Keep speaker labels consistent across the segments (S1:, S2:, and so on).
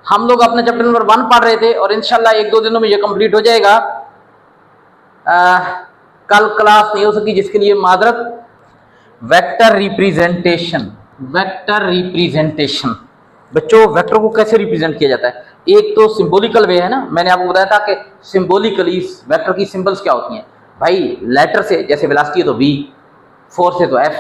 S1: हम लोग अपना चैप्टर नंबर 1 पढ़ रहे थे और इंशाल्लाह एक दो दिनों में ये कंप्लीट हो जाएगा। कल क्लास नहीं हो सकी जिसके लिए माजरत। वेक्टर रिप्रेजेंटेशन, वेक्टर रिप्रेजेंटेशन बच्चों, वेक्टर को कैसे रिप्रेजेंट किया जाता है? एक तो सिंबॉलिकल वे है ना, मैंने आपको बताया था कि सिंबॉलिकली वेक्टर की सिंबल्स क्या होती हैं भाई। लेटर से जैसे वेलोसिटी है तो v, फोर्स है तो f,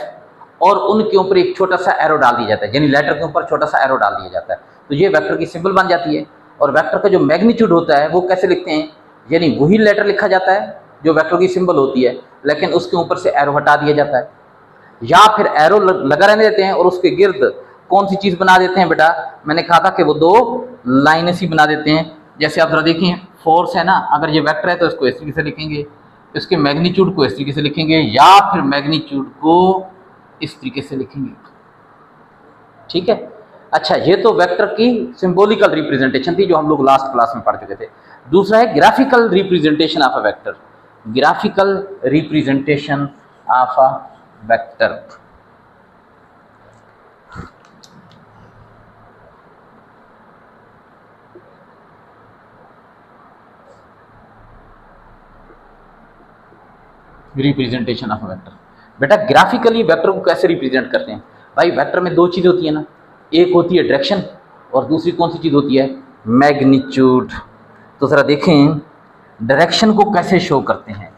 S1: और उनके ऊपर एक छोटा सा एरो डाल दिया जाता है, यानी लेटर के ऊपर छोटा सा एरो डाल दिया जाता है, तो ये वेक्टर की सिंबल बन जाती है। और वेक्टर का जो मैग्नीट्यूड होता है वो कैसे लिखते हैं, यानी वही लेटर लिखा जाता है जो वेक्टर की सिंबल होती है, लेकिन उसके ऊपर से एरो हटा दिया जाता है, या फिर एरो लगा रहने देते हैं और उसके गिर्द कौन सी चीज बना देते हैं बेटा, मैंने कहा था कि वो दो लाइनें सी बना देते हैं। जैसे आप जरा देखिए, फोर्स है ना, अगर ये वेक्टर है तो इसको इस तरीके से लिखेंगे, इसके मैग्नीट्यूड को इस तरीके से लिखेंगे, या फिर मैग्नीट्यूड को इस तरीके से लिखेंगे। ठीक है, अच्छा, ये तो वेक्टर की सिंबॉलिकल रिप्रेजेंटेशन थी जो हम लोग लास्ट क्लास में पढ़ चुके थे। दूसरा है graphical representation of a vector, graphical representation of a vector. Representation of vector, बेटा ग्राफिकली वेक्टर को कैसे रिप्रेजेंट करते हैं भाई? वेक्टर में दो चीज़ होती है ना, एक होती है डायरेक्शन और दूसरी कौन सी चीज़ होती है, मैग्नीट्यूड। तो ज़रा देखें डायरेक्शन को कैसे शो करते हैं।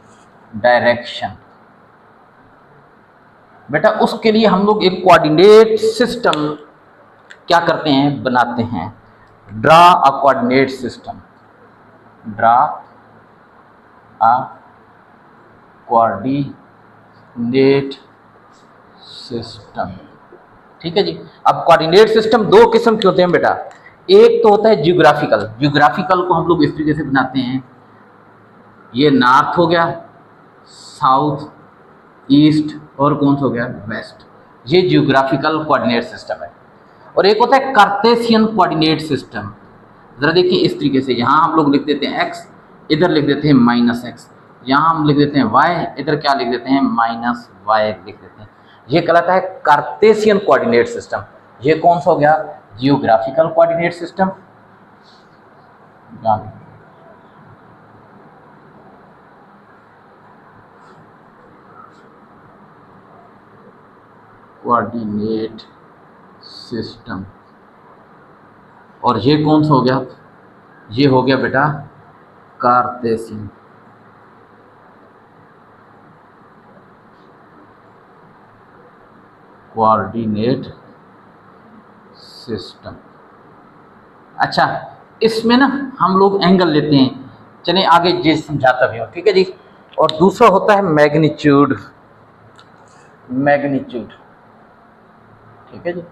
S1: डायरेक्शन बेटा, उसके लिए हम लोग एक कोऑर्डिनेट सिस्टम क्या करते हैं, बनाते हैं। Draw a coordinate system, draw a coordinate system. ठीक है जी। अब कोऑर्डिनेट सिस्टम दो किस्म के होते हैं बेटा, एक तो होता है जियोग्राफिकल। जियोग्राफिकल को हम लोग इस तरीके से बनाते हैं, ये नॉर्थ हो गया, साउथ, ईस्ट और कौन सा हो गया, वेस्ट। ये जियोग्राफिकल कोऑर्डिनेट सिस्टम है। और एक होता है कार्टेशियन कोऑर्डिनेट सिस्टम। जरा देखिए इस तरीके से, यहाँ हम लोग लिख देते हैं एक्स, इधर लिख देते हैं माइनस एक्स, यहाँ हम लिख देते हैं वाई, इधर क्या लिख देते हैं, माइनस वाई लिख देते हैं। ये कहलाता है कार्टेशियन कोऑर्डिनेट सिस्टम। ये कौन सा हो गया, geographical coordinate system. Coordinate system. और ये कौन सा हो गया, ये हो गया बेटा कार्टेशियन। Coordinate system. अच्छा, इसमें ना हम लोग एंगल लेते हैं, चलिए आगे ये समझाता भी हूँ, ठीक है जी। और दूसरा होता है मैग्नीट्यूड, मैग्नीट्यूड। ठीक है जी।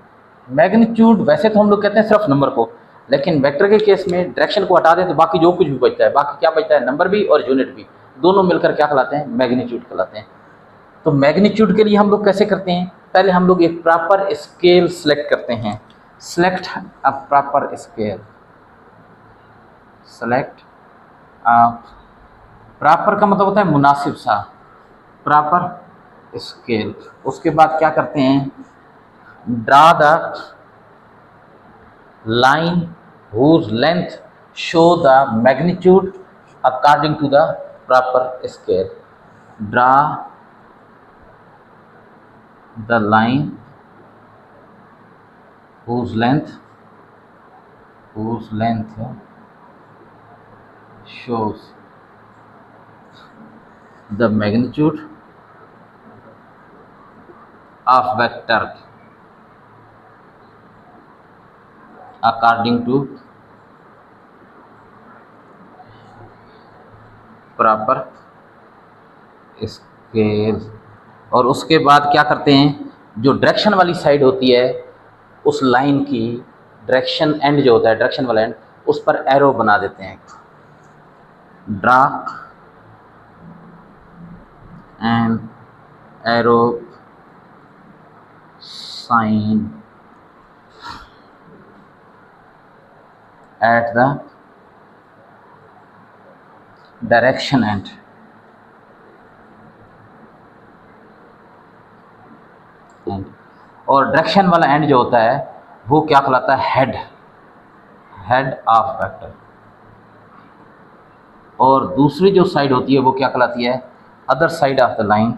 S1: मैग्नीट्यूड वैसे तो हम लोग कहते हैं सिर्फ नंबर को, लेकिन वेक्टर के केस में डायरेक्शन को हटा दें तो बाकी जो कुछ भी बचता है, बाकी क्या बचता है, नंबर भी और यूनिट भी, दोनों मिलकर क्या कहलाते हैं, मैग्नीट्यूड कहलाते हैं। तो मैग्नीट्यूड के लिए हम लोग कैसे करते हैं, पहले हम लोग एक प्रॉपर स्केल सेलेक्ट करते हैं। Select a proper scale, select proper का मतलब होता है मुनासिब सा, प्रॉपर स्केल। उसके बाद क्या करते हैं, draw the line whose length show the magnitude according to the proper scale. Draw the line whose length shows the magnitude of vector according to proper scale. और उसके बाद क्या करते हैं, जो डायरेक्शन वाली साइड होती है उस लाइन की डायरेक्शन एंड जो होता है, डायरेक्शन वाला एंड, उस पर एरो बना देते हैं। Draw an arrow sign at the direction end. और डायरेक्शन वाला एंड जो होता है वो क्या कहलाता है, हेड। हेड ऑफ वेक्टर, और दूसरी जो साइड होती है वो क्या कहलाती है, other side of the line,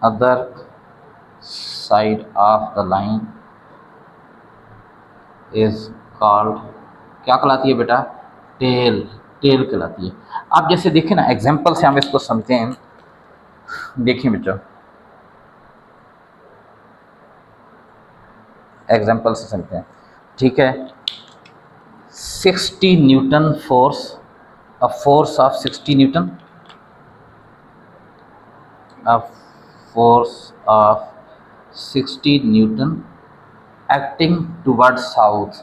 S1: other side of the line is called, क्या कहलाती है बेटा, टेल, टेल कहलाती है। आप जैसे देखें ना, एग्जाम्पल से हम इसको समझते हैं। देखिए बच्चों, एग्जाम्पल से समझते हैं, ठीक है। 60 Newton force, a force of 60 Newton, a force of 60 Newton acting toward south,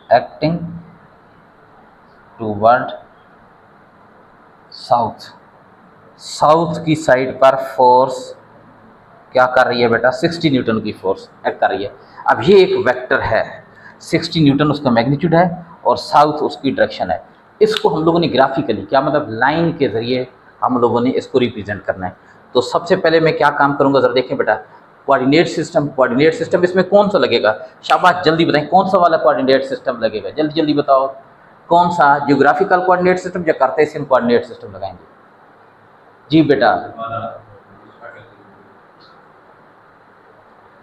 S1: acting toward south, south की साइड पर फोर्स क्या कर रही है बेटा, 60 न्यूटन की फोर्स एक्ट कर रही है। अब ये एक वेक्टर है, 60 न्यूटन उसका मैग्नीट्यूड है और साउथ उसकी डायरेक्शन है। इसको हम लोगों ने ग्राफिकली, क्या मतलब लाइन के ज़रिए हम लोगों ने इसको रिप्रेजेंट करना है। तो सबसे पहले मैं क्या काम करूंगा, ज़रा देखें बेटा, कोऑर्डिनेट सिस्टम, कोऑर्डिनेट सिस्टम इसमें कौन सा लगेगा, शाबाश जल्दी बताएं कौन सा वाला कोऑर्डिनेट सिस्टम लगेगा, जल्दी जल्दी बताओ कौन सा, जियोग्राफिकल कोऑर्डिनेट सिस्टम या कार्टेशियन कोऑर्डिनेट सिस्टम लगाएंगे? जी बेटा,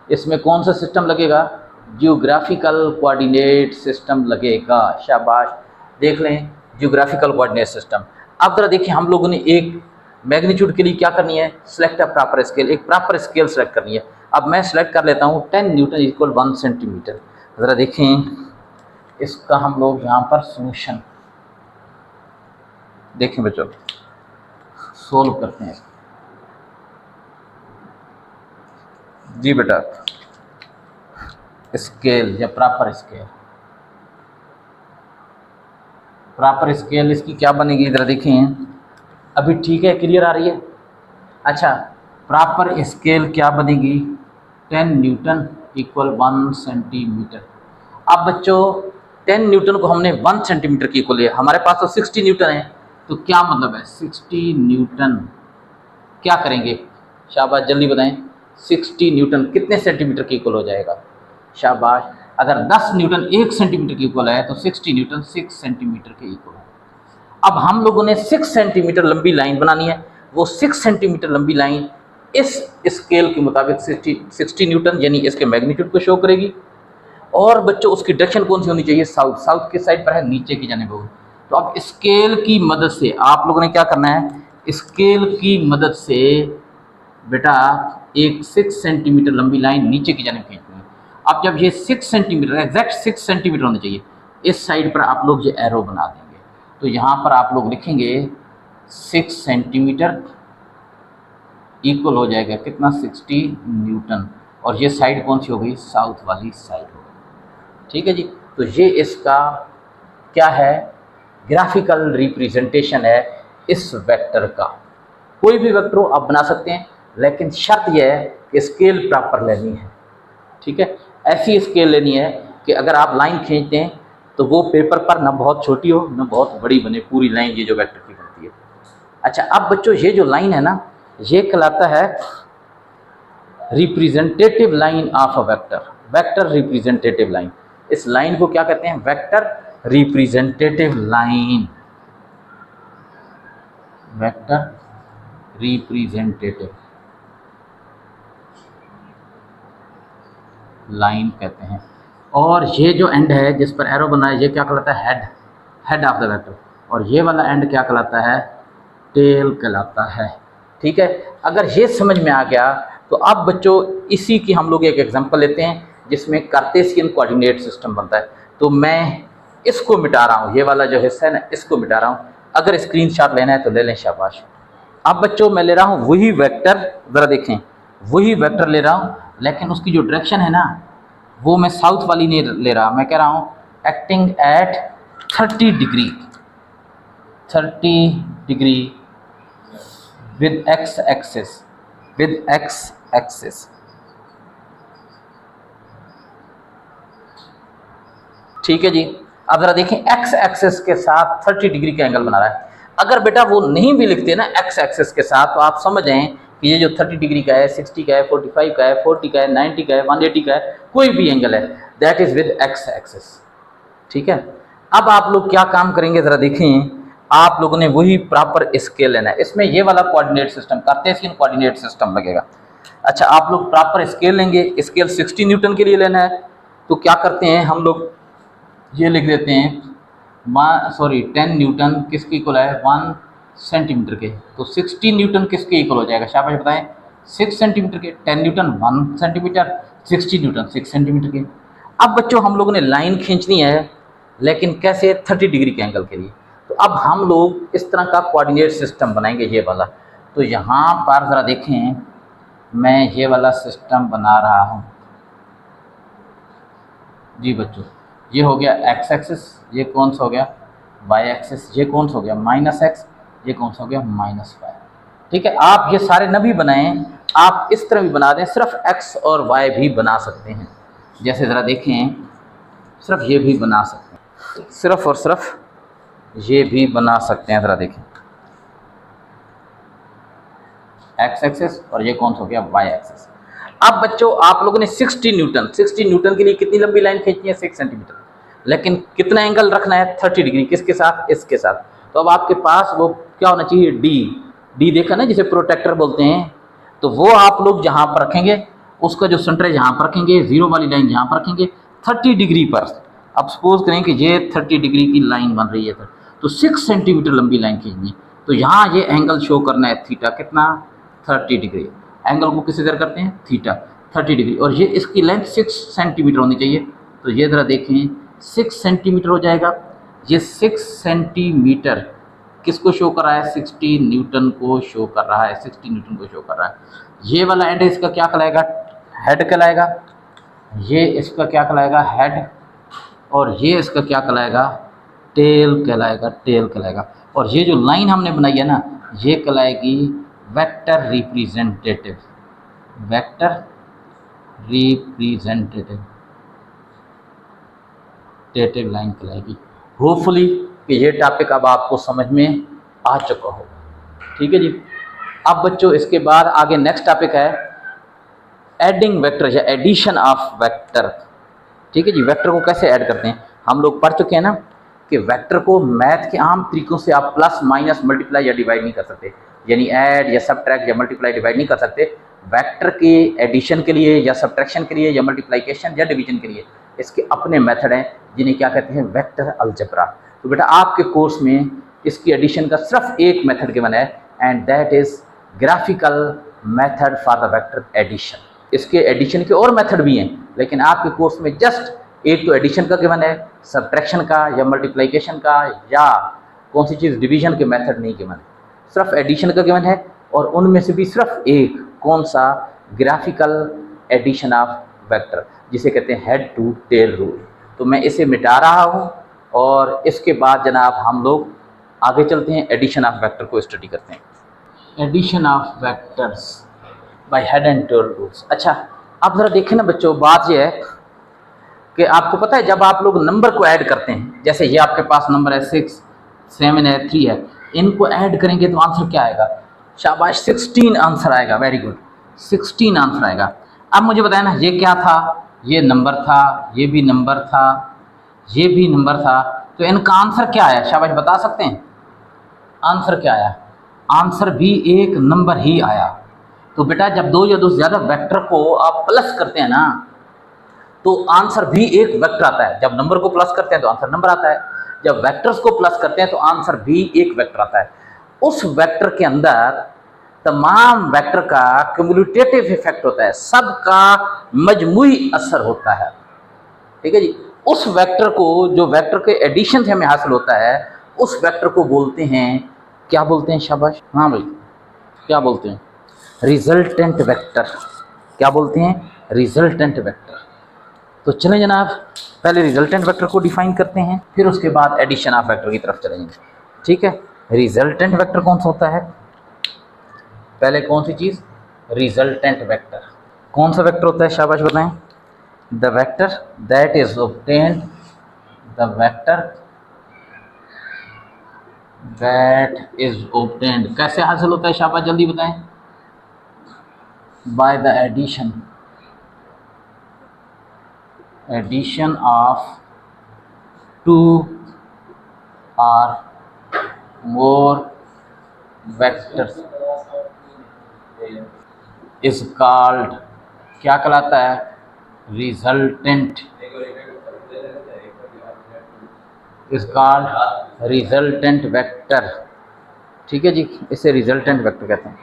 S1: इसमें कौन सा सिस्टम लगेगा, जियोग्राफिकल कोऑर्डिनेट सिस्टम लगेगा, शाबाश, देख लें जियोग्राफिकल कोऑर्डिनेट सिस्टम। अब जरा देखिए, हम लोगों ने एक मैग्नीट्यूड के लिए क्या करनी है, सिलेक्ट अ प्रॉपर स्केल, एक प्रॉपर स्केल सेलेक्ट करनी है। अब मैं सेलेक्ट कर लेता हूँ 10 न्यूटन इक्वल 1 सेंटीमीटर। ज़रा देखें इसका हम लोग यहाँ पर सोल्यूशन देखें बच्चों, सोल्व करते हैं। जी बेटा, स्केल या प्रॉपर स्केल, प्रॉपर स्केल इसकी क्या बनेगी, ज़रा देखें, अभी ठीक है, क्लियर आ रही है? अच्छा, प्रॉपर स्केल क्या बनेगी, 10 न्यूटन इक्वल 1 सेंटीमीटर। अब बच्चों 10 न्यूटन को हमने 1 सेंटीमीटर की इक्वल लिया, हमारे पास तो 60 न्यूटन है, तो क्या मतलब है 60 न्यूटन, क्या करेंगे, शाबाश जल्दी बताएं, 60 न्यूटन कितने सेंटीमीटर की इक्वल हो जाएगा, शाबाश, अगर 10 न्यूटन 1 सेंटीमीटर की इक्वल है तो 60 न्यूटन 6 सेंटीमीटर के इक्वल है। अब हम लोगों ने 6 सेंटीमीटर लंबी लाइन बनानी है, वो 6 सेंटीमीटर लंबी लाइन इस स्केल के मुताबिक 60 न्यूटन यानी इसके मैग्नीट्यूड को शो करेगी। और बच्चों उसकी डायरेक्शन कौन सी होनी चाहिए, साउथ, साउथ की साइड पर है, नीचे की जाने होगी। तो अब स्केल की मदद से आप लोगों ने क्या करना है, स्केल की मदद से बेटा एक 6 सेंटीमीटर लंबी लाइन नीचे की जाने खींचनी है। अब जब ये 6 सेंटीमीटर, एग्जैक्ट 6 सेंटीमीटर होना चाहिए, इस साइड पर आप लोग ये एरो बना देंगे। तो यहाँ पर आप लोग लिखेंगे 6 सेंटीमीटर इक्वल हो जाएगा कितना, 60 न्यूटन, और ये साइड कौन सी हो गई, साउथ वाली साइड हो गई। ठीक है जी, तो ये इसका क्या है, ग्राफिकल रिप्रेजेंटेशन है इस वेक्टर का। कोई भी वेक्टर हो आप बना सकते हैं, लेकिन शर्त यह है कि स्केल प्रॉपर लेनी है। ठीक है, ऐसी स्केल लेनी है कि अगर आप लाइन खींचते हैं तो वो पेपर पर ना बहुत छोटी हो ना बहुत बड़ी बने, पूरी लाइन ये जो वेक्टर की बनती है। अच्छा, अब बच्चों ये जो लाइन है ना, ये कहलाता है representative line of a vector, vector representative line. इस लाइन को क्या कहते हैं, vector representative line, vector representative line कहते हैं। और ये जो एंड है जिस पर एरो बना है, ये क्या कहलाता है, head, head of the vector, और ये वाला एंड क्या कहलाता है, टेल कहलाता है। ठीक है, अगर ये समझ में आ गया तो अब बच्चों इसी की हम लोग एक एग्जांपल लेते हैं जिसमें कार्टेशियन कोऑर्डिनेट सिस्टम बनता है। तो मैं इसको मिटा रहा हूँ, ये वाला जो हिस्सा है ना, इसको मिटा रहा हूँ। अगर स्क्रीनशॉट लेना है तो ले लें, शाबाश। अब बच्चों मैं ले रहा हूँ वही वेक्टर, ज़रा देखें, वही वेक्टर ले रहा हूँ, लेकिन उसकी जो डायरेक्शन है ना वो मैं साउथ वाली नहीं ले रहा, मैं कह रहा हूँ acting at 30 degree, 30 degree with x axis, with x axis. ठीक है जी, अब जरा देखें एक्स एक्सिस के साथ 30 डिग्री का एंगल बना रहा है। अगर बेटा वो नहीं भी लिखते ना एक्स एक्सिस के साथ, तो आप समझ जाएं कि ये जो 30 डिग्री का है, 60 का है, 45 का है, 40 का है, 90 का है, 180 का है, कोई भी एंगल है, that is with x axis. ठीक है। अब आप लोग क्या काम करेंगे ज़रा देखें, आप लोगों ने वही प्रॉपर स्केल लेना है। इसमें ये वाला coordinate system, Cartesian coordinate system लगेगा। अच्छा, आप लोग प्रॉपर स्केल लेंगे, स्केल 60 न्यूटन के लिए लेना है। तो क्या करते हैं हम लोग, ये लिख देते हैं 10 न्यूटन किसके इक्वल है, 1 सेंटीमीटर के। तो 60 न्यूटन किसके इक्वल हो जाएगा, शाबाश बताएं, 6 सेंटीमीटर के। 10 न्यूटन 1 सेंटीमीटर, 60 न्यूटन 6 सेंटीमीटर के। अब बच्चों हम लोगों ने लाइन खींचनी है, लेकिन कैसे, 30 डिग्री के एंगल के लिए। तो अब हम लोग इस तरह का कोऑर्डिनेट सिस्टम बनाएंगे, ये वाला। तो यहाँ पर ज़रा देखें, मैं ये वाला सिस्टम बना रहा हूँ जी बच्चों। ये हो गया एक्स एक्सिस, ये कौन सा हो गया वाई एक्सिस, ये कौन सा हो गया -x, ये कौन सा हो गया -y। ठीक है, आप ये सारे न भी बनाएं, आप इस तरह भी बना दें, सिर्फ x और y भी बना सकते हैं। जैसे ज़रा देखें, सिर्फ ये भी बना सकते हैं, सिर्फ और सिर्फ ये भी बना सकते हैं। ज़रा देखें, एक्स एक्सिस और ये कौन सा हो गया वाई एक्सिस। अब बच्चों आप लोगों ने 60 न्यूटन के लिए कितनी लंबी लाइन खींचनी है, 6 सेंटीमीटर, लेकिन कितना एंगल रखना है, 30 डिग्री। किसके साथ, इसके साथ। तो अब आपके पास वो क्या होना चाहिए, डी देखा ना, जिसे प्रोटेक्टर बोलते हैं। तो वो आप लोग जहाँ पर रखेंगे, उसका जो सेंटर है जहाँ पर रखेंगे, जीरो वाली लाइन जहाँ पर रखेंगे 30 डिग्री पर। अब सपोज करें कि ये 30 डिग्री की लाइन बन रही है, तो 6 सेंटीमीटर लंबी लाइन खींचनी है। तो यहाँ ये एंगल शो करना है थीटा, कितना, 30 डिग्री। एंगल को किस तरह करते हैं, थीटा, 30 डिग्री। और ये इसकी लेंथ 6 सेंटीमीटर होनी चाहिए। तो ये ज़रा देखें, 6 सेंटीमीटर हो जाएगा। ये 6 सेंटीमीटर किसको शो कर रहा है, 60 न्यूटन को शो कर रहा है, 60 न्यूटन को शो कर रहा है। ये वाला एंड इसका क्या कहलाएगा, हेड कहलाएगा। ये इसका क्या कहलाएगा, हेड। और ये इसका क्या कहलाएगा, टेल कहलाएगा, टेल कहलाएगा। और ये जो लाइन हमने बनाई है ना, ये कहलाएगी vector representative, vector representative line कहलाएगी। होपफुली कि ये टॉपिक अब आपको समझ में आ चुका होगा। ठीक है जी। अब बच्चों इसके बाद आगे नेक्स्ट टॉपिक है एडिंग वेक्टर या एडिशन ऑफ वेक्टर। ठीक है जी, वेक्टर को कैसे ऐड करते हैं हम लोग पढ़ चुके हैं ना, कि वेक्टर को मैथ के आम तरीकों से आप प्लस माइनस मल्टीप्लाई या डिवाइड नहीं कर सकते, यानी ऐड या सब्ट्रैक्ट या मल्टीप्लाई डिवाइड नहीं कर सकते। वेक्टर के एडिशन के लिए या सब्ट्रैक्शन के लिए या मल्टीप्लिकेशन या डिवीजन के लिए इसके अपने मेथड हैं, जिन्हें क्या कहते हैं, वेक्टर अलजेब्रा। तो बेटा आपके कोर्स में इसकी एडिशन का सिर्फ एक मेथड गिवन है, and that is graphical method for the vector addition. इसके एडिशन के और मेथड भी हैं, लेकिन आपके कोर्स में जस्ट एक तो एडिशन का गिवन है, सब्ट्रैक्शन का या मल्टीप्लिकेशन का या कौन सी चीज़ डिवीजन के मेथड नहीं गिवन है, सिर्फ एडिशन का गिवन है। और उनमें से भी सिर्फ एक, कौन सा, ग्राफिकल एडिशन ऑफ वेक्टर, जिसे कहते हैं हेड टू टेल रूल। तो मैं इसे मिटा रहा हूँ, और इसके बाद जनाब हम लोग आगे चलते हैं, एडिशन ऑफ वेक्टर को स्टडी करते हैं। Addition of vectors by head and tail rules. अच्छा, अब ज़रा देखें ना बच्चों, बात यह है कि आपको पता है जब आप लोग नंबर को ऐड करते हैं, जैसे ये आपके पास नंबर है 6, 7 है, 3 है, इनको ऐड करेंगे तो आंसर क्या आएगा, शाबाश 16 आंसर आएगा। वेरी गुड, 16 आंसर आएगा। अब मुझे बताया ना, ये क्या था, ये नंबर था, ये भी नंबर था, ये भी नंबर था, तो इनका आंसर क्या आया, शाबाश बता सकते हैं आंसर क्या आया, आंसर भी एक नंबर ही आया। तो बेटा जब दो या दो से ज़्यादा वेक्टर को आप प्लस करते हैं ना, तो आंसर भी एक वेक्टर आता है। जब नंबर को प्लस करते हैं तो आंसर नंबर आता है, जब वेक्टर्स को प्लस करते हैं तो आंसर भी एक वेक्टर आता है। उस वेक्टर के अंदर तमाम वेक्टर का क्युमुलेटिव इफेक्ट होता है, सबका मजमुई असर होता है। ठीक है जी। उस वेक्टर को, जो वेक्टर के एडिशन से हमें हासिल होता है, उस वेक्टर को बोलते हैं, क्या बोलते हैं, शाबाश, हाँ भाई क्या बोलते हैं, रिजल्टेंट वेक्टर। क्या बोलते हैं, रिजल्टेंट वेक्टर। तो चलें जनाब, पहले रिजल्टेंट वेक्टर को डिफाइन करते हैं, फिर उसके बाद एडिशन ऑफ वेक्टर की तरफ चलेंगे। ठीक है, रिजल्टेंट वेक्टर कौन सा होता है, पहले कौन सी चीज़, रिजल्टेंट वेक्टर। कौन सा वेक्टर होता है, शाबाश बताएं, the vector that is obtained, the vector that is obtained कैसे हासिल होता है, शाबाश जल्दी बताएं, by the addition of 2 or more vectors is called, क्या कहलाता है, resultant, is called resultant vector. ठीक है जी, इसे रिजल्टेंट वेक्टर कहते हैं।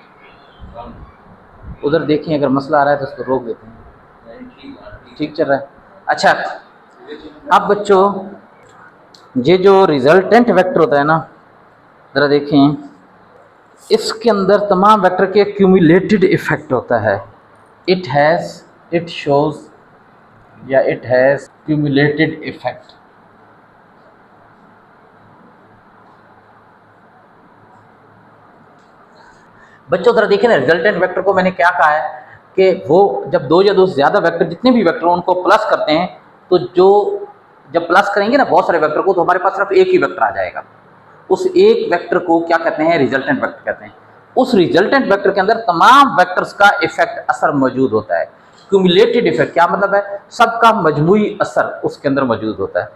S1: उधर देखिए, अगर मसला आ रहा है तो उसको रोक देते हैं। ठीक चल रहा है। अच्छा, अब बच्चों ये जो रिजल्टेंट वेक्टर होता है ना, ज़रा देखें, इसके अंदर तमाम वेक्टर के क्यूमुलेटेड इफेक्ट होता है। इट शोज या इट हैज़ क्यूमुलेटेड इफेक्ट। बच्चों ज़रा देखिए ना, रिजल्टेंट वेक्टर को मैंने क्या कहा है कि वो जब दो या दो से ज़्यादा वेक्टर, जितने भी वेक्टर हो उनको प्लस करते हैं, तो जो जब प्लस करेंगे ना बहुत सारे वेक्टर को, तो हमारे पास सिर्फ एक ही वेक्टर आ जाएगा। उस एक वेक्टर को क्या कहते हैं, रिजल्टेंट वेक्टर कहते हैं। उस रिजल्टेंट वेक्टर के अंदर तमाम वेक्टर्स का इफेक्ट, असर मौजूद होता है। क्यूमुलेटेड इफेक्ट क्या मतलब है, सबका मजमूई असर उसके अंदर मौजूद होता है।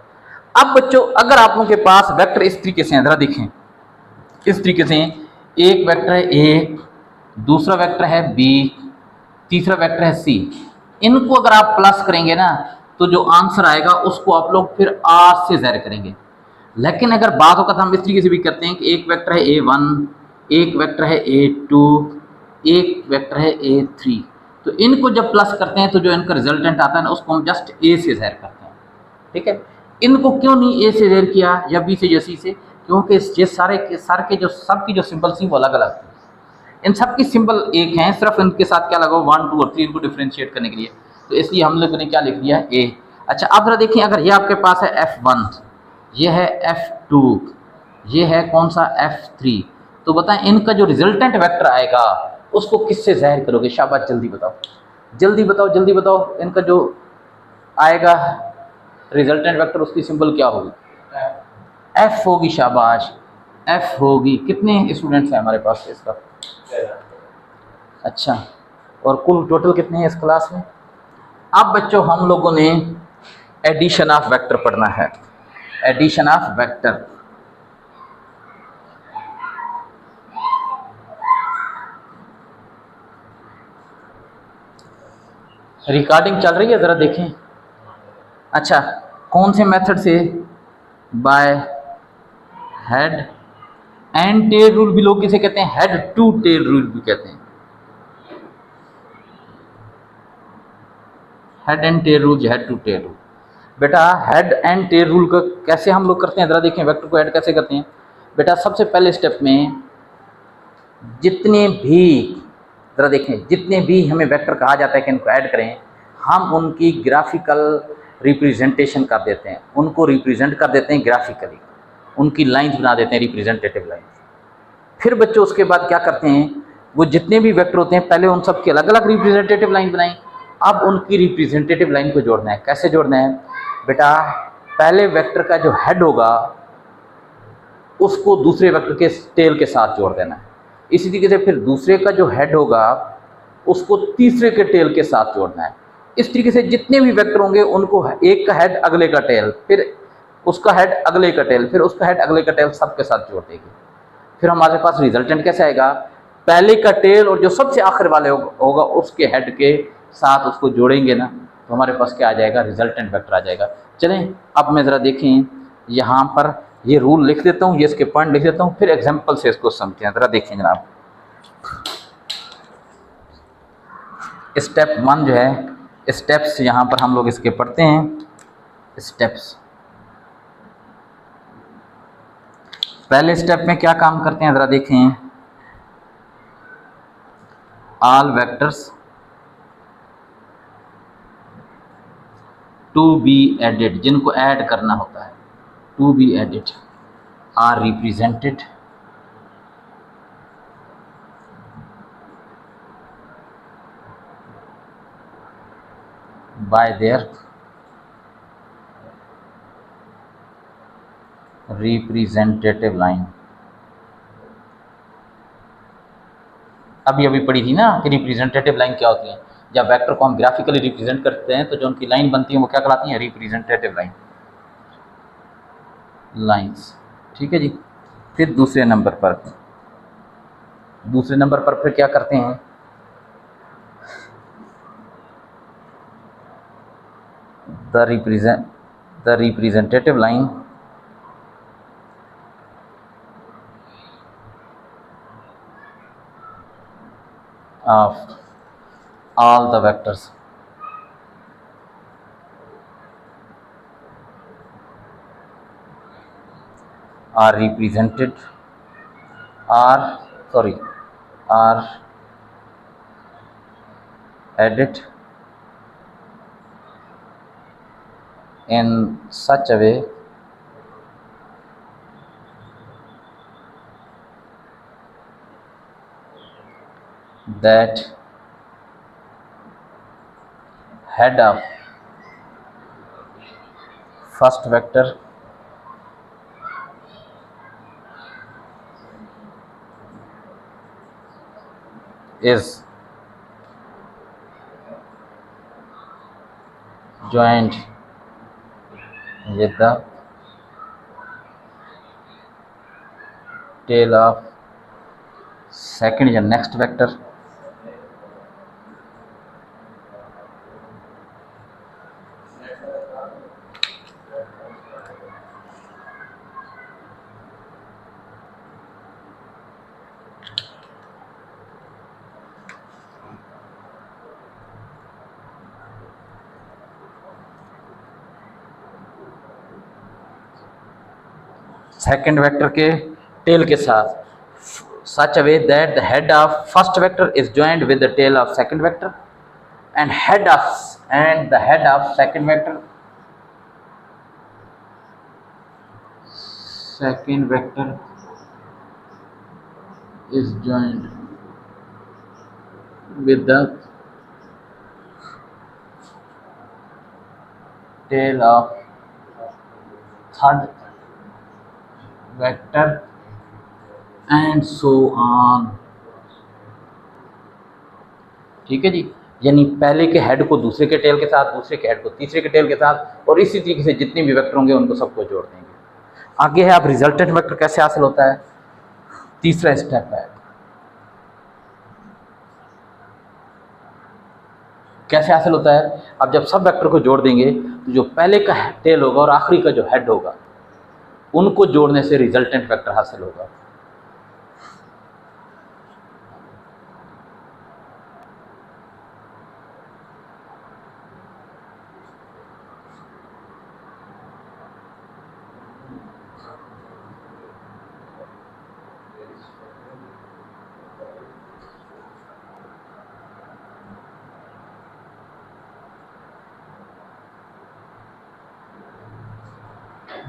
S1: अब बच्चों अगर आप लोगों के पास वेक्टर इस तरीके से हैं, ज़रा देखें, इस तरीके से एक वेक्टर है ए, दूसरा वेक्टर है बी, तीसरा वेक्टर है सी। इनको अगर आप प्लस करेंगे ना, तो जो आंसर आएगा उसको आप लोग फिर आर से ज़ाहिर करेंगे। लेकिन अगर बात होगा तो हम इस तरीके से भी करते हैं कि एक वेक्टर है A1, एक वेक्टर है A2, एक वेक्टर है A3। तो इनको जब प्लस करते हैं तो जो इनका रिजल्टेंट आता है ना, उसको हम जस्ट A से ज़ाहिर करते हैं। ठीक है, इनको क्यों नहीं A से ज़ाहिर किया या B से या C से, क्योंकि ये सारे के जो सबकी जो सिंबल थी वो अलग अलग थी। इन सब की सिंबल एक हैं, सिर्फ इनके साथ क्या लगा 1, 2 और 3 इनको डिफ्रेंशिएट करने के लिए, तो इसलिए हम लोगों ने क्या लिख दिया A। अच्छा, अब जरा देखिए, अगर ये आपके पास है F1, ये है F2, ये है कौन सा F3, तो बताएं इनका जो रिजल्टेंट वेक्टर आएगा उसको किससे ज़ाहिर करोगे? शाबाश, जल्दी बताओ, जल्दी बताओ, जल्दी बताओ। इनका जो आएगा रिजल्टेंट वेक्टर, उसकी सिंबल क्या होगी? F होगी। शाबाश, F होगी। कितने स्टूडेंट्स हैं हमारे पास इसका? अच्छा, और कुल टोटल कितने हैं इस क्लास में? अब बच्चों हम लोगों ने एडिशन ऑफ वेक्टर पढ़ना है। एडिशन ऑफ वेक्टर, रिकॉर्डिंग चल रही है, ज़रा देखें। अच्छा, कौन से मेथड से? Bye head and tail rule भी लोग किसे कहते हैं? हेड टू टेल रूल भी कहते हैं। Head and tail rule, head to tail rule. बेटा हेड एंड टेल रूल का कैसे हम लोग करते हैं, ज़रा देखें। वेक्टर को ऐड कैसे करते हैं बेटा? सबसे पहले स्टेप में जितने भी, ज़रा देखें, जितने भी हमें वेक्टर कहा जाता है कि इनको ऐड करें, हम उनकी ग्राफिकल रिप्रेजेंटेशन कर देते हैं, उनको रिप्रेजेंट कर देते हैं ग्राफिकली, उनकी लाइंस बना देते हैं, रिप्रेजेंटेटिव लाइंस। फिर बच्चों उसके बाद क्या करते हैं, वो जितने भी वेक्टर होते हैं पहले उन सब की अलग अलग रिप्रेजेंटेटिव लाइन बनाई। अब उनकी रिप्रेजेंटेटिव लाइन को जोड़ना है। कैसे जोड़ना है बेटा? पहले वेक्टर का जो हेड होगा उसको दूसरे वेक्टर के टेल के साथ जोड़ देना है। इसी तरीके से फिर दूसरे का जो हेड होगा उसको तीसरे के टेल के साथ जोड़ना है। इस तरीके से जितने भी वेक्टर होंगे उनको एक का हेड अगले का टेल, फिर उसका हेड अगले का टेल, फिर उसका हेड अगले का टेल, सबके साथ जोड़ देगी। फिर हमारे पास रिजल्टेंट कैसे आएगा? पहले का टेल और जो सबसे आखिर वाले होगा उसके हेड के साथ उसको जोड़ेंगे ना, तो हमारे पास क्या आ जाएगा? रिजल्टेंट वेक्टर आ जाएगा। चलें अब मैं ज़रा देखें, यहाँ पर ये रूल लिख देता हूँ, ये इसके पॉइंट लिख देता हूँ, फिर एग्जाम्पल से इसको समझते हैं। ज़रा देखें जनाब, स्टेप 1 जो है, स्टेप्स यहाँ पर हम लोग इसके पढ़ते हैं। स्टेप्स, पहले स्टेप में क्या काम करते हैं ज़रा देखें। All vectors to be added, जिनको ऐड करना होता है, to be added are represented by their representative line. अभी पढ़ी थी ना कि रिप्रेजेंटेटिव लाइन क्या होती है। जब वेक्टर को हम ग्राफिकली रिप्रेजेंट करते हैं तो जो उनकी लाइन बनती है वो क्या कहलाती है? Representative line. लाइंस। ठीक है जी। फिर दूसरे नंबर पर फिर क्या करते हैं, the representative line of all the vectors are represented are sorry are added in such a way that head of first vector is joined with the tail of second या next vector। सेकंड वेक्टर के tell के साथ, such a way that the head of first vector is joined with the tail of second vector and the head of second vector is joined with the tail of third vector and so on। ठीक है जी। यानी पहले के head को दूसरे के tell के साथ, दूसरे के हेड को तीसरे के टेल के साथ, और इसी तरीके से जितने भी वेक्टर होंगे उनको सबको जोड़ देंगे। आगे है अब रिजल्टेंट वेक्टर कैसे हासिल होता है, तीसरा स्टेप है कैसे हासिल होता है। अब जब सब वेक्टर को जोड़ देंगे तो जो पहले का टेल होगा और आखिरी का जो हेड होगा उनको जोड़ने से रिजल्टेंट वेक्टर हासिल होगा।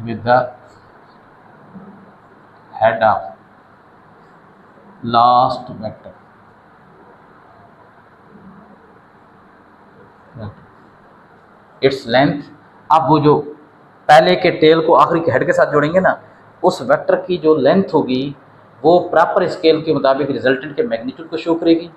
S1: with the head of last vector its length। अब वो जो पहले के टेल को आखिरी के हेड के साथ जोड़ेंगे ना, उस वेक्टर की जो लेंथ होगी वो प्रॉपर स्केल के मुताबिक रिजल्टेंट के मैग्नीट्यूड को शो करेगी।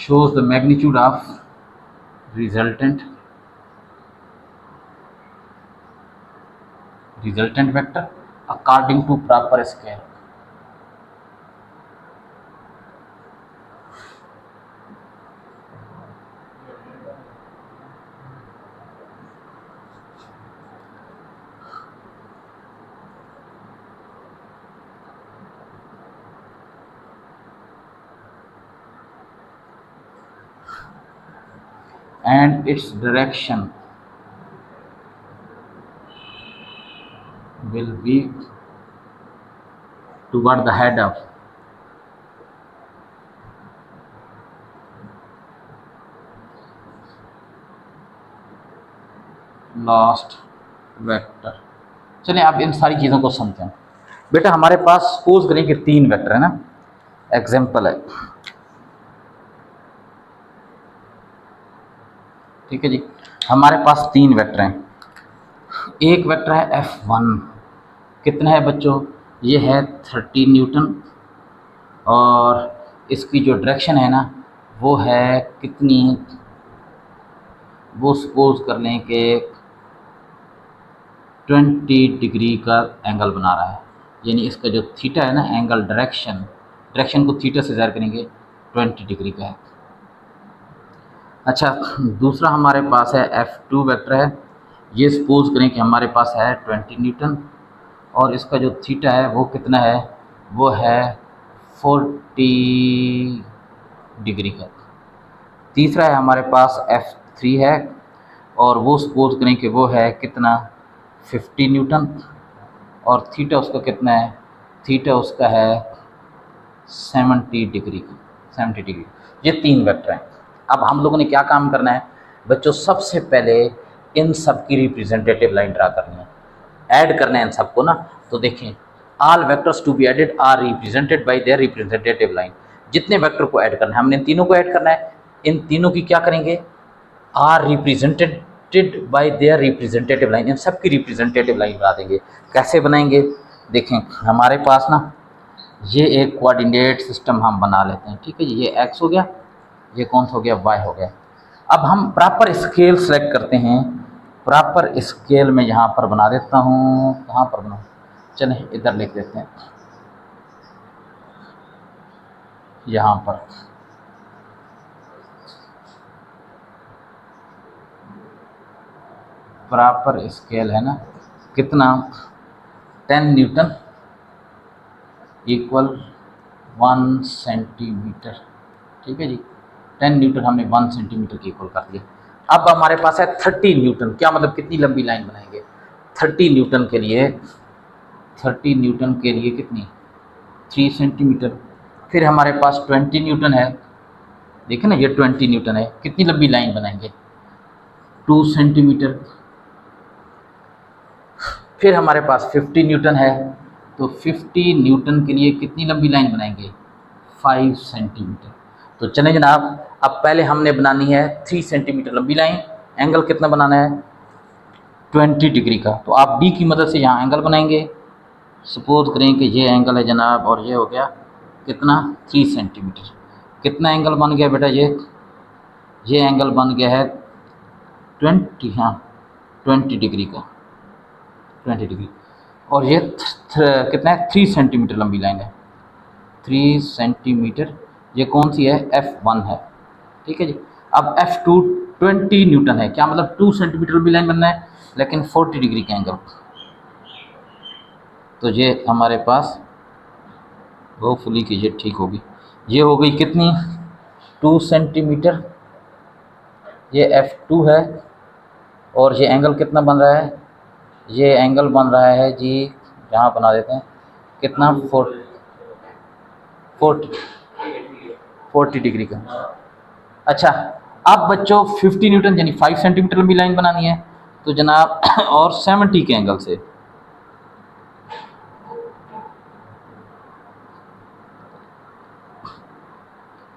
S1: shows the magnitude of resultant vector according to proper scale। and its direction will be toward the head of last vector। चलिए आप इन सारी चीज़ों को समझते हैं। बेटा हमारे पास सपोज करें कि 3 वेक्टर है ना, एग्जाम्पल है, ठीक है जी। हमारे पास 3 वेक्टर हैं। एक वेक्टर है F1, कितना है बच्चों, ये है 30 न्यूटन, और इसकी जो डायरेक्शन है ना वो है कितनी, वो सपोज कर लें कि 20 डिग्री का एंगल बना रहा है, यानी इसका जो थीटा है ना एंगल, डायरेक्शन को थीटा से ज़ाहिर करेंगे, 20 डिग्री का है। अच्छा, दूसरा हमारे पास है F2 वेक्टर है, ये सपोज करें कि हमारे पास है 20 न्यूटन, और इसका जो थीटा है वो कितना है, वो है 40 डिग्री का। तीसरा है हमारे पास F3 है, और वो सपोज करें कि वो है कितना, 50 न्यूटन, और थीटा उसका कितना है, थीटा उसका है 70 डिग्री का, 70 डिग्री। ये 3 वेक्टर हैं। अब हम लोगों ने क्या काम करना है बच्चों, सबसे पहले इन सब की रिप्रेजेंटेटिव लाइन ड्रा करनी है, ऐड करना है इन सबको ना। तो देखें, all vectors to be added are represented by their representative line. जितने वेक्टर को ऐड करना है, हमने इन तीनों को ऐड करना है, इन तीनों की क्या करेंगे, are represented by their representative line, इन सब की रिप्रेजेंटेटिव लाइन बना देंगे। कैसे बनाएंगे, देखें हमारे पास ना ये एक कोऑर्डिनेट सिस्टम हम बना लेते हैं, ठीक है जी। ये एक्स हो गया, ये कौन सा हो गया, वाई हो गया। अब हम प्रॉपर स्केल सेलेक्ट करते हैं, प्रॉपर स्केल में यहाँ पर बना देता हूँ, कहाँ पर बनाऊँ, चलें इधर लिख देते हैं, यहाँ पर प्रॉपर स्केल है ना, कितना, 10 न्यूटन इक्वल 1 सेंटीमीटर, ठीक है जी। 10 न्यूटन हमने 1 सेंटीमीटर के इक्वल कर दिया। अब हमारे पास है 30 न्यूटन, क्या मतलब कितनी लंबी लाइन बनाएंगे, 30 न्यूटन के लिए, 30 न्यूटन के लिए कितनी, 3 सेंटीमीटर। फिर हमारे पास 20 न्यूटन है, देखिए ना ये 20 न्यूटन है, कितनी लंबी लाइन बनाएंगे, 2 सेंटीमीटर। फिर हमारे पास 50 न्यूटन है, तो 50 न्यूटन के लिए कितनी लंबी लाइन बनाएंगे, 5 सेंटीमीटर। तो चलें जनाब, अब पहले हमने बनानी है 3 सेंटीमीटर लंबी लाइन, एंगल कितना बनाना है, 20 डिग्री का। तो आप डी की मदद से यहाँ एंगल बनाएंगे, सपोज करें कि ये एंगल है जनाब, और ये हो गया कितना, 3 सेंटीमीटर। कितना एंगल बन गया बेटा, ये एंगल बन गया है 20, हाँ 20 डिग्री का, 20 डिग्री। और ये कितना है, 3 सेंटीमीटर लंबी लाइन है, 3 सेंटीमीटर। ये कौन सी है, F1 है, ठीक है जी। अब F2 20 न्यूटन है, क्या मतलब 2 सेंटीमीटर लंबी लाइन बनना है, लेकिन 40 डिग्री का एंगल। तो ये हमारे पास होपफुली कि ये ठीक होगी, ये हो गई कितनी, 2 सेंटीमीटर, ये F2 है, और ये एंगल कितना बन रहा है, ये एंगल बन रहा है जी, यहाँ बना देते हैं, कितना, 40 डिग्री का। अच्छा, अब बच्चों 50 न्यूटन यानी 5 सेंटीमीटर लंबी लाइन बनानी है, तो जनाब और 70 के एंगल से,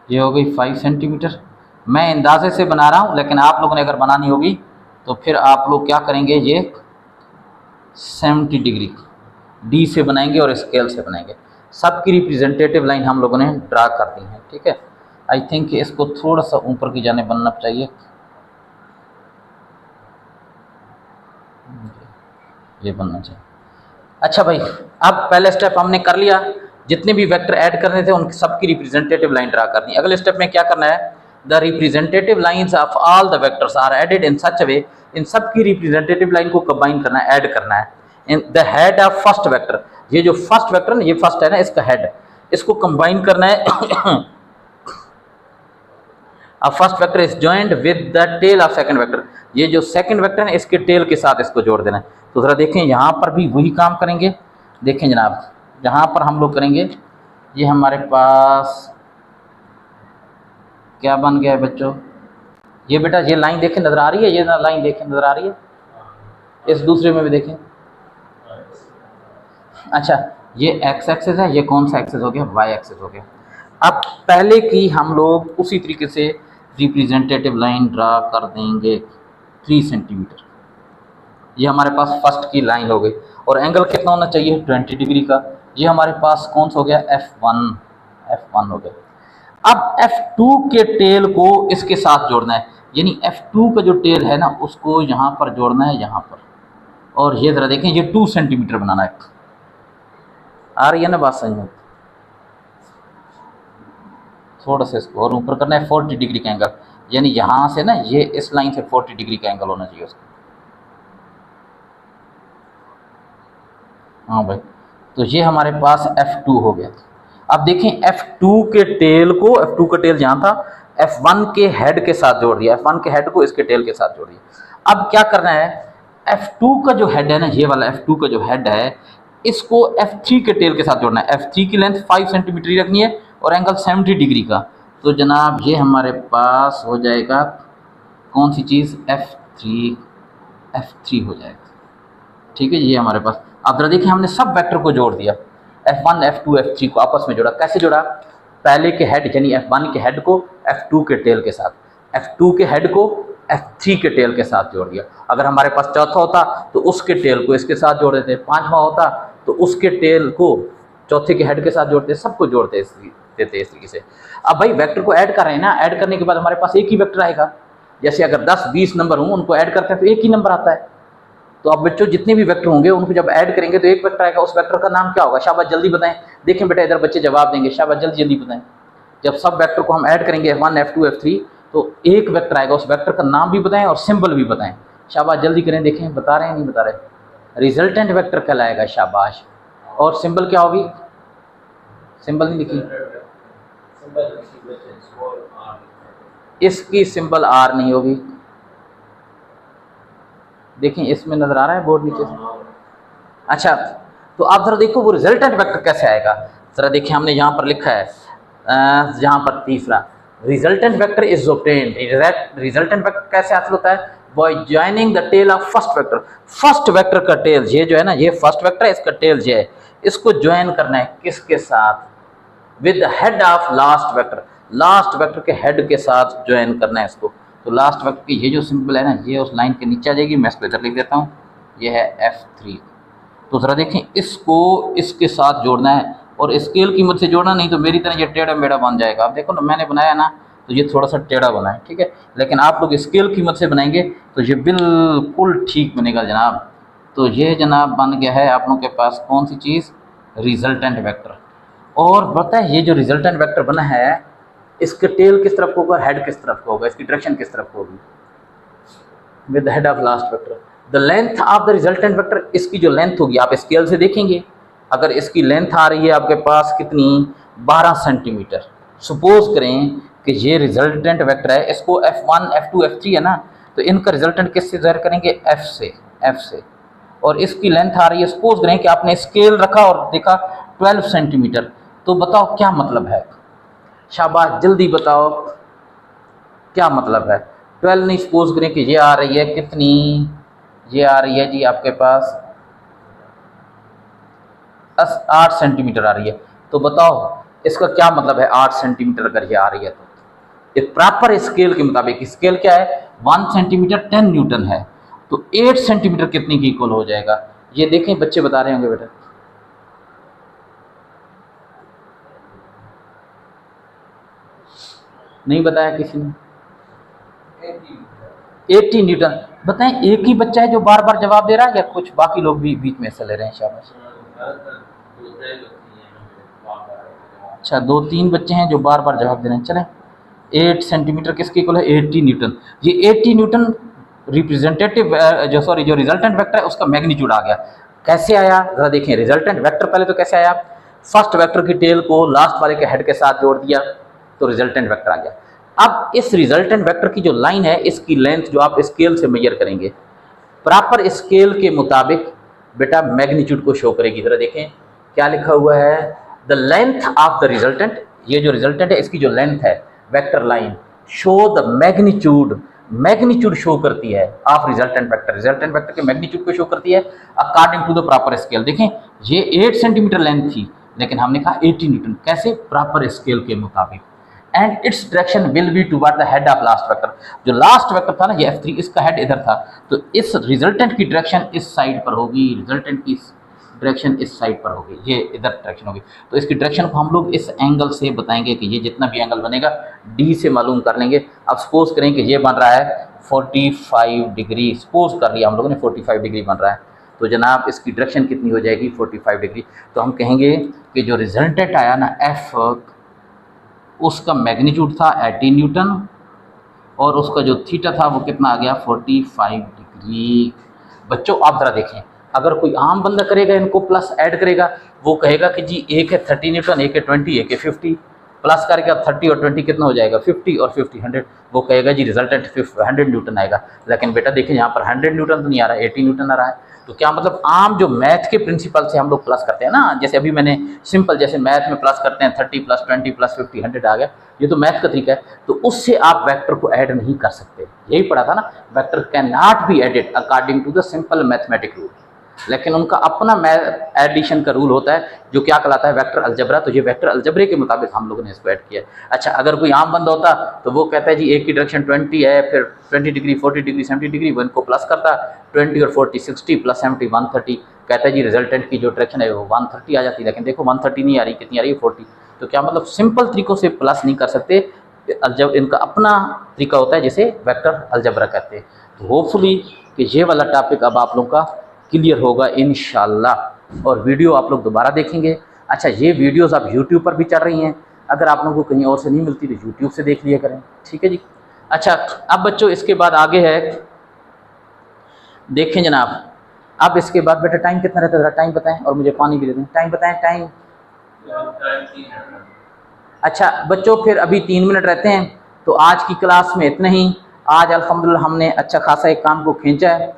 S1: ये हो गई 5 सेंटीमीटर। मैं अंदाजे से बना रहा हूँ, लेकिन आप लोगों ने अगर बनानी होगी तो फिर आप लोग क्या करेंगे, ये 70 डिग्री डी से बनाएंगे और स्केल से बनाएंगे। सबकी रिप्रेजेंटेटिव लाइन हम लोगों ने ड्रा कर दी है, ठीक है। आई थिंक इसको थोड़ा सा ऊपर की जाने बनना चाहिए, ये बनना चाहिए। अच्छा भाई, अब पहले स्टेप हमने कर लिया, जितने भी वेक्टर ऐड करने थे उन सबकी रिप्रेजेंटेटिव लाइन ड्रा करनी। अगले स्टेप में क्या करना है, the representative lines of all the vectors are added in such way, इन सब की रिप्रेजेंटेटिव लाइन को कंबाइन करना है, ऐड करना है। In the head of first vector, ये जो फर्स्ट वेक्टर ना, ये फर्स्ट है ना, इसका हेड, इसको कंबाइन करना है। अब first vector is joined with the tail of second vector, ये जो सेकंड वेक्टर है इसके टेल के साथ इसको जोड़ देना है। तो जरा देखें यहाँ पर भी वही काम करेंगे, देखें जनाब, यहाँ पर हम लोग करेंगे, ये हमारे पास क्या बन गया है बच्चों, ये बेटा ये लाइन देखें नजर आ रही है, ये लाइन देखें नजर आ रही है, इस दूसरे में भी देखें, अच्छा, ये एक्स एक्सेस है, ये कौन सा एक्सेस हो गया, वाई एक्सेस हो गया। अब पहले की हम लोग उसी तरीके से रिप्रेजेंटेटिव लाइन ड्रा कर देंगे 3 सेंटीमीटर। ये हमारे पास फर्स्ट की लाइन हो गई, और एंगल कितना होना चाहिए, 20 डिग्री का। ये हमारे पास कौन सा हो गया, F1 हो गया। अब F2 के टेल को इसके साथ जोड़ना है, यानी F2 का जो टेल है ना उसको यहाँ पर जोड़ना है, यहाँ पर। और ये ज़रा देखें, ये 2 सेंटीमीटर बनाना है। आ रही है ना बात समझ में? थोड़ा सा इसको और ऊपर करना है, 40 डिग्री का एंगल, यानी यहाँ से ना ये इस लाइन से 40 डिग्री का एंगल होना चाहिए उसका। हाँ भाई, तो ये हमारे पास F2 हो गया। अब देखें F2 के टेल को, F2 का टेल जहाँ था, F1 के हेड के साथ जोड़ दिया, F1 के हेड को इसके टेल के साथ जोड़ दिया। अब क्या करना है, F2 का जो हेड है ना, ये वाला F2 का जो हेड है, इसको F3 के टेल के साथ जोड़ना है। F3 की लेंथ 5 सेंटीमीटर ही रखनी है और एंगल 70 डिग्री का। तो जनाब ये हमारे पास हो जाएगा कौन सी चीज़, F3 हो जाएगा। ठीक है, ये हमारे पास। अब जरा देखिए, हमने सब वेक्टर को जोड़ दिया, F1 F2 F3 को आपस में जोड़ा। कैसे जोड़ा, पहले के हेड यानी F1 के हेड को F2 के टेल के साथ, F2 के हेड को F3 के टेल के साथ जोड़ दिया। अगर हमारे पास चौथा होता तो उसके टेल को इसके साथ जोड़ देते, पांचवा होता तो उसके टेल को चौथे के हेड के साथ जोड़ते, सबको जोड़ते देते इस तरीके से। अब भाई वेक्टर को ऐड कर रहे हैं ना, ऐड करने के बाद हमारे पास एक ही वेक्टर आएगा। जैसे अगर 10-20 नंबर हों, उनको ऐड करते हैं तो एक ही नंबर आता है। तो अब बच्चों जितने भी वेक्टर होंगे उनको जब ऐड करेंगे तो एक वेक्टर आएगा, उस वेक्टर का नाम क्या होगा, शाबाश जल्दी बताएं। देखें बेटा, इधर बच्चे जवाब देंगे, शाबाश जल्दी जल्दी बताएं। जब सब वेक्टर को हम ऐड करेंगे F1 F2 F3 तो एक वेक्टर आएगा, उस वेक्टर का नाम भी बताएं और सिंबल भी बताएं। शाबाश जल्दी करें, देखें बता रहे हैं नहीं बता रहे, रिजल्टेंट वेक्टर कहलाएगा, शाबाश। और सिंबल क्या होगी, सिंबल नहीं लिखी, इसकी सिंबल R नहीं होगी। देखें इसमें नजर आ रहा है बोर्ड नीचे से। अच्छा, तो आप जरा देखो वो रिजल्टेंट वेक्टर कैसे आएगा। जरा देखिए, हमने यहाँ पर लिखा है, यहाँ पर तीसरा, resultant vector is obtained. Resultant vector कैसे हासिल होता है, by joining the tail of first vector. First vector का टेल ये जो है ना, ये फर्स्ट वेक्टर है, इसका टेल ये है, इसको ज्वाइन करना है किसके साथ, with the head of last vector. Last vector के हेड के साथ ज्वाइन करना है इसको। तो लास्ट वेक्टर की ये जो सिंबल है ना, ये उस लाइन के नीचे आ जाएगी। मैं इसको इधर लिख देता हूँ, ये है F3। तो ज़रा देखें, इसको इसके साथ जोड़ना है और स्केल की मदद से जोड़ना, नहीं तो मेरी तरह ये टेढ़ा मेढ़ा बन जाएगा। आप देखो ना, मैंने बनाया ना तो ये थोड़ा सा टेढ़ा बना है, ठीक है, लेकिन आप लोग स्केल की मदद से बनाएंगे तो ये बिल्कुल ठीक बनेगा जनाब। तो ये जनाब बन गया है आप लोगों के पास कौन सी चीज़, रिजल्टेंट वेक्टर। और बताए ये जो रिजल्टेंट वेक्टर बना है, इसके टेल किस तरफ होगा, हेड किस तरफ होगा, इसकी डायरेक्शन किस तरफ होगी, with the head of last vector. The length of the resultant vector, इसकी जो लेंथ होगी आप स्केल से देखेंगे, अगर इसकी लेंथ आ रही है आपके पास कितनी, 12 सेंटीमीटर। सपोज करें कि ये रिजल्टेंट वेक्टर है, इसको F1 F2 F3 है ना, तो इनका रिजल्टेंट किससे ज़ाहिर करेंगे, F से। और इसकी लेंथ आ रही है, सपोज करें कि आपने स्केल रखा और देखा 12 सेंटीमीटर। तो बताओ क्या मतलब है, शाबाश जल्दी बताओ क्या मतलब है। 12 नहीं, सपोज करें कि ये आ रही है कितनी, ये आ रही है जी आपके पास 8 सेंटीमीटर आ रही है। तो बताओ इसका क्या मतलब है, 8 सेंटीमीटर अगर ये आ रही है तो एक प्रॉपर स्केल के मुताबिक, स्केल क्या है, 1 सेंटीमीटर 10 न्यूटन है, तो 8 सेंटीमीटर कितने की इक्वल हो जाएगा। ये देखें बच्चे बता रहे होंगे बेटा, नहीं बताया किसी ने, 80 न्यूटन। बताएं, एक ही बच्चा है जो बार बार जवाब दे रहा है या कुछ बाकी लोग भी बीच में हिस्सा ले रहे हैं, शाबाश। अच्छा, 2-3 बच्चे हैं जो बार बार जवाब दे रहे हैं। चलें, 8 सेंटीमीटर किसके इक्वल है, 80 न्यूटन। ये 80 न्यूटन रिप्रेजेंटेटिव जो रिजल्टेंट वेक्टर है उसका मैग्नीट्यूड आ गया। कैसे आया जरा देखें, रिजल्टेंट वेक्टर पहले तो कैसे आया, फर्स्ट वेक्टर की टेल को लास्ट वाले के हेड के साथ जोड़ दिया तो रिजल्टेंट वेक्टर आ गया। अब इस रिजल्टेंट वेक्टर की जो लाइन है, इसकी लेंथ जो आप स्केल से मेजर करेंगे, प्रॉपर स्केल के मुताबिक बेटा मैग्नीट्यूड को शो करेगी। जरा देखें क्या लिखा हुआ है, the length of the resultant, ये जो रिजल्टेंट है इसकी जो लेंथ है vector line, show the magnitude magnitude show करती है of resultant vector, resultant vector के मैग्नीट्यूड को शो करती है according to the proper scale. देखें ये 8 सेंटीमीटर लेंथ थी लेकिन हमने कहा 80 न्यूटन, कैसे? प्रॉपर स्केल के मुताबिक। And its direction will be toward the head of last vector, जो लास्ट वेक्टर था ना ये F3, इसका हेड इधर था, तो इस रिजल्टेंट की डायरेक्शन इस साइड पर होगी, रिजल्टेंट की डायरेक्शन इस साइड पर होगी, ये इधर डायरेक्शन होगी। तो इसकी डायरेक्शन को हम लोग इस एंगल से बताएंगे कि ये जितना भी एंगल बनेगा डी से मालूम कर लेंगे। अब सपोज करें कि ये बन रहा है 45 डिग्री, सपोज कर लिया हम लोगों ने 45 डिग्री बन रहा है, तो जनाब इसकी डायरेक्शन कितनी हो जाएगी? 45 डिग्री। तो हम कहेंगे कि जो रिजल्टेंट आया ना एफ, उसका मैग्नीट्यूड था 80 न्यूटन और उसका जो थीटा था वो कितना आ गया? 45 डिग्री। बच्चों आप ज़रा देखें, अगर कोई आम बंदा करेगा इनको प्लस ऐड करेगा, वो कहेगा कि जी एक है 30 न्यूटन, एक है 20, एक है 50, प्लस करके अब 30 और 20 कितना हो जाएगा? 50 और 50 100। वो कहेगा जी रिजल्टेंट 100 न्यूटन आएगा। लेकिन बेटा देखिए यहाँ पर 100 न्यूटन तो नहीं आ रहा है, 80 न्यूटन आ रहा है। तो क्या मतलब आम जो मैथ के प्रिंसिपल से हम लोग प्लस करते हैं ना, जैसे अभी मैंने सिंपल जैसे मैथ में प्लस करते हैं 30 प्लस 20 प्लस 50 100 आ गया, ये तो मैथ का तरीका है, तो उससे आप वेक्टर को ऐड नहीं कर सकते। यही पढ़ा था ना, vector can not be added according to the simple mathematic rule, लेकिन उनका अपना एडिशन का रूल होता है जो क्या कहलाता है? Vector algebra. तो ये वेक्टर अलजबरे के मुताबिक हम लोगों ने इसको ऐड किया। अच्छा अगर कोई आम बंदा होता तो वो कहता है जी एक की डायरेक्शन 20 है, फिर 20 डिग्री 40 डिग्री 70 डिग्री, वो इनको प्लस करता 20 और 40 60 प्लस 70 130, कहता है जी रिजल्टेंट की जो डायरेक्शन है वो 130 आ जाती है। लेकिन देखो 130 नहीं आ रही, कितनी आ रही है? 40। तो क्या मतलब सिंपल तरीकों से प्लस नहीं कर सकते, जब इनका अपना तरीका होता है जिसे वेक्टर अलजबरा कहते हैं। तो होपफुली कि ये वाला टॉपिक अब आप लोगों का क्लियर होगा इंशाल्लाह, और वीडियो आप लोग दोबारा देखेंगे। अच्छा ये वीडियोस आप यूट्यूब पर भी चल रही हैं, अगर आप लोगों को कहीं और से नहीं मिलती तो यूट्यूब से देख लिया करें, ठीक है जी। अच्छा अब बच्चों इसके बाद आगे है, देखें जनाब, अब इसके बाद बेटा टाइम कितना रहता है? ज़रा टाइम बताएं और मुझे पानी भी दे दें। टाइम बताएं, टाइम। अच्छा बच्चों फिर अभी 3 मिनट रहते हैं, तो आज की क्लास में इतना ही। आज अल्हम्दुलिल्लाह हमने अच्छा खासा एक काम को खींचा है,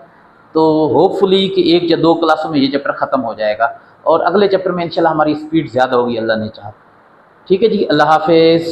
S1: तो होपफुली कि 1 या 2 क्लासों में ये चैप्टर ख़त्म हो जाएगा और अगले चैप्टर में इंशाल्लाह हमारी स्पीड ज़्यादा होगी, अल्लाह ने चाहा। ठीक है जी, अल्लाह हाफिज़।